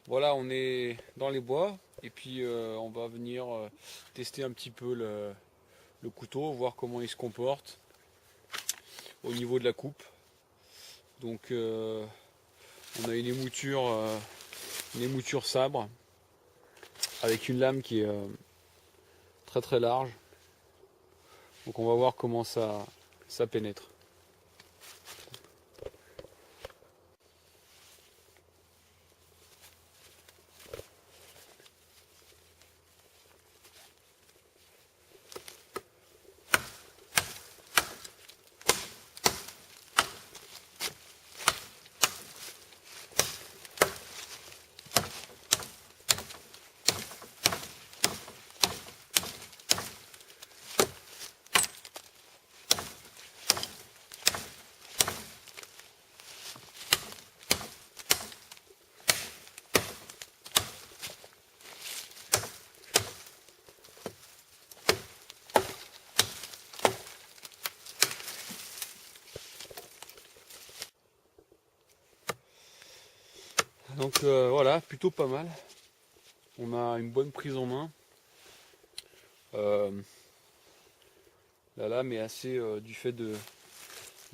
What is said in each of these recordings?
Voilà, on est dans les bois et puis on va venir tester un petit peu le couteau, voir comment il se comporte au niveau de la coupe. Donc on a une émouture sabre avec une lame qui est très très large. Donc on va voir comment ça pénètre. Donc voilà, plutôt pas mal. On a une bonne prise en main. Euh, la lame est assez, du fait de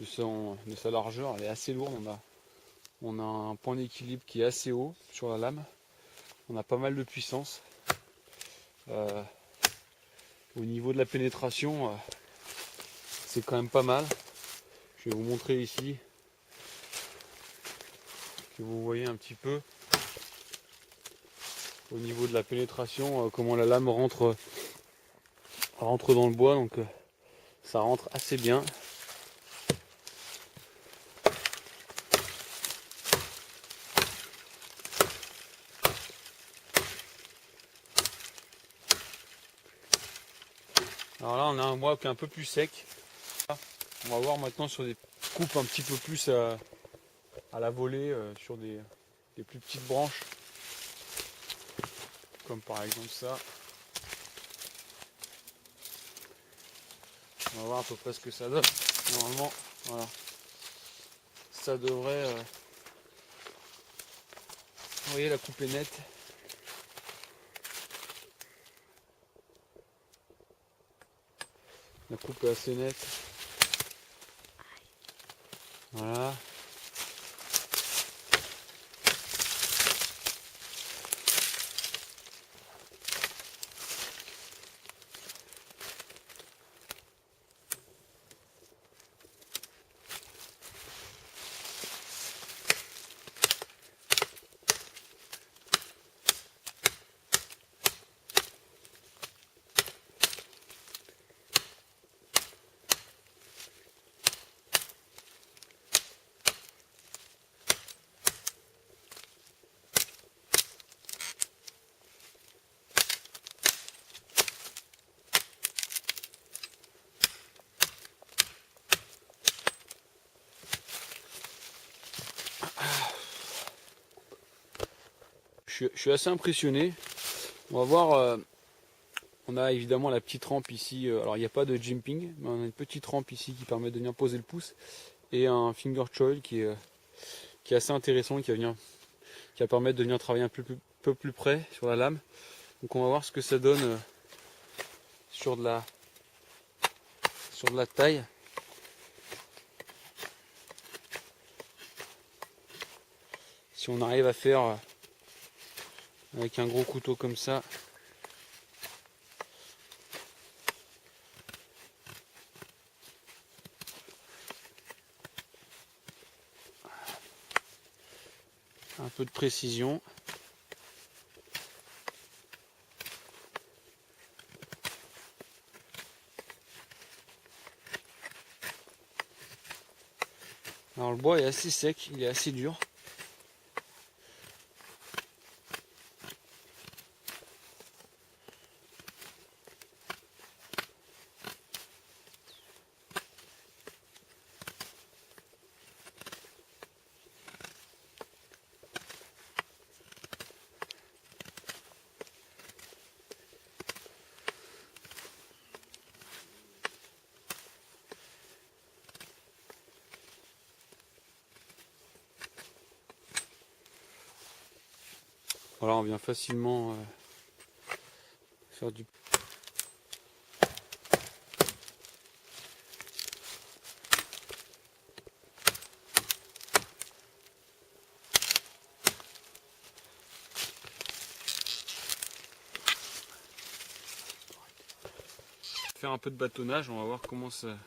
sa largeur, elle est assez lourde. On a un point d'équilibre qui est assez haut sur la lame. On a pas mal de puissance. Euh, au niveau de la pénétration, c'est quand même pas mal. Je vais vous montrer ici, que vous voyez un petit peu au niveau de la pénétration, comment la lame rentre dans le bois. Donc ça rentre assez bien. Alors là on a un bois qui est un peu plus sec. On va voir maintenant sur des coupes un petit peu plus à la volée, sur des plus petites branches, comme par exemple ça. On va voir à peu près ce que ça donne. Normalement, voilà, ça devrait, vous voyez, la coupe est nette. La coupe est assez nette. Voilà. Je suis assez impressionné. On va voir. On a évidemment la petite rampe ici. Alors il n'y a pas de jimping, mais on a une petite rampe ici qui permet de venir poser le pouce. Et un finger choil qui est assez intéressant, qui va permettre de venir travailler un peu plus près sur la lame. Donc on va voir ce que ça donne sur de la taille. Si on arrive à faire avec un gros couteau comme ça. Un peu de précision. Alors le bois est assez sec, il est assez dur. Voilà, on vient facilement faire du... Faire un peu de bâtonnage, on va voir comment ça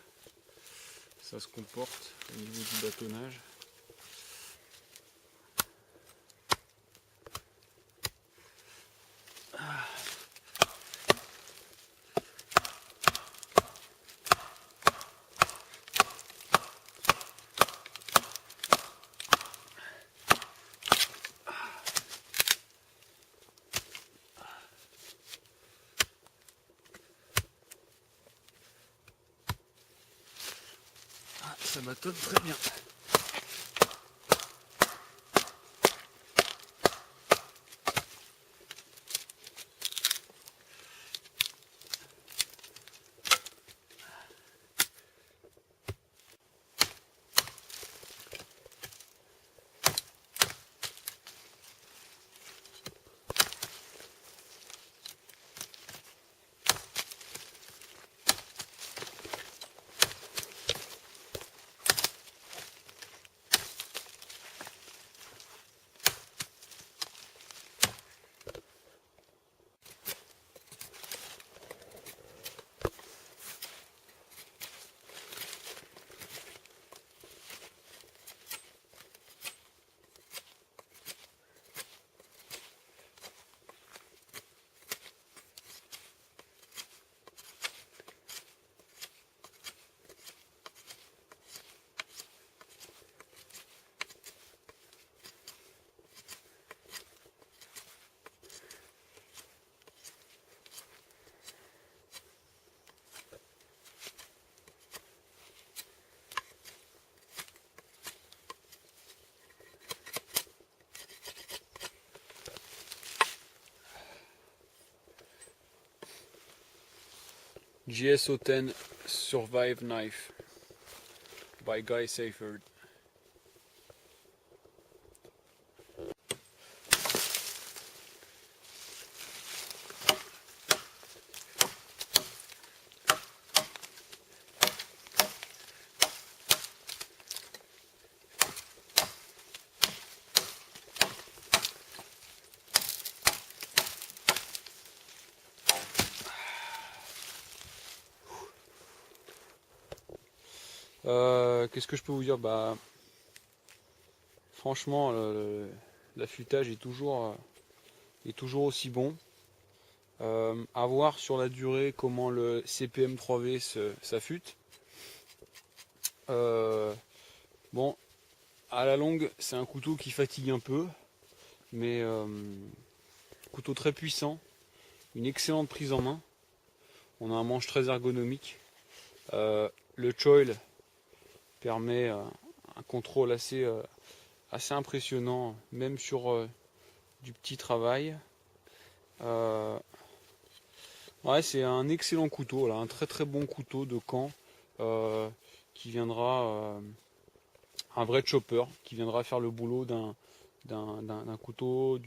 se comporte au niveau du bâtonnage. Ah, ça bâtonne très bien. GSO-10 Survive Knife by Guy Seifert. Qu'est-ce que je peux vous dire? Bah, franchement, l'affûtage est toujours aussi bon. À voir sur la durée comment le CPM 3V s'affûte. Bon, à la longue, c'est un couteau qui fatigue un peu, mais couteau très puissant, une excellente prise en main. On a un manche très ergonomique. Le choil permet un contrôle assez impressionnant, même sur du petit travail. Ouais, c'est un excellent couteau, là, un très très bon couteau de camp qui viendra, un vrai chopper, qui viendra faire le boulot d'un couteau,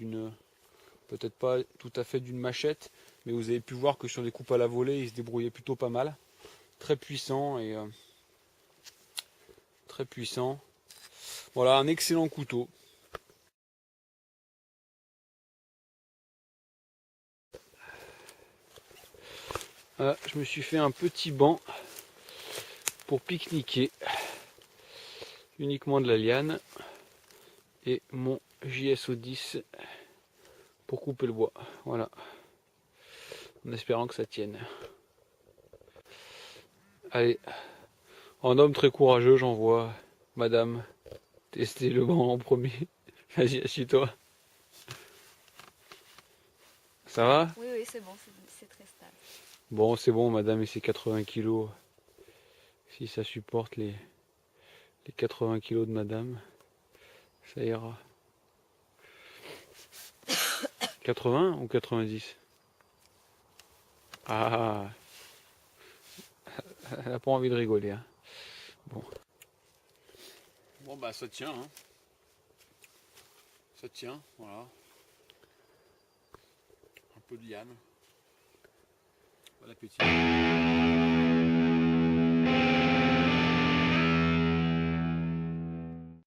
peut-être pas tout à fait d'une machette, mais vous avez pu voir que sur les coupes à la volée, il se débrouillait plutôt pas mal. Très puissant et très puissant. Voilà, un excellent couteau. Je me suis fait un petit banc pour pique-niquer. Uniquement de la liane. Et mon JSO 10 pour couper le bois. Voilà. En espérant que ça tienne. Allez. En homme très courageux, j'envoie madame tester le banc en premier. Vas-y, assieds-toi. Ça va? Oui, oui, c'est bon, c'est très stable. Bon, c'est bon, madame et ses 80 kilos. Si ça supporte les 80 kilos de madame, ça ira. 80 ou 90? Ah, elle n'a pas envie de rigoler. Hein. Bon. Bon, bah ça tient. Hein. Ça tient, voilà. peu de liane. Bon appétit.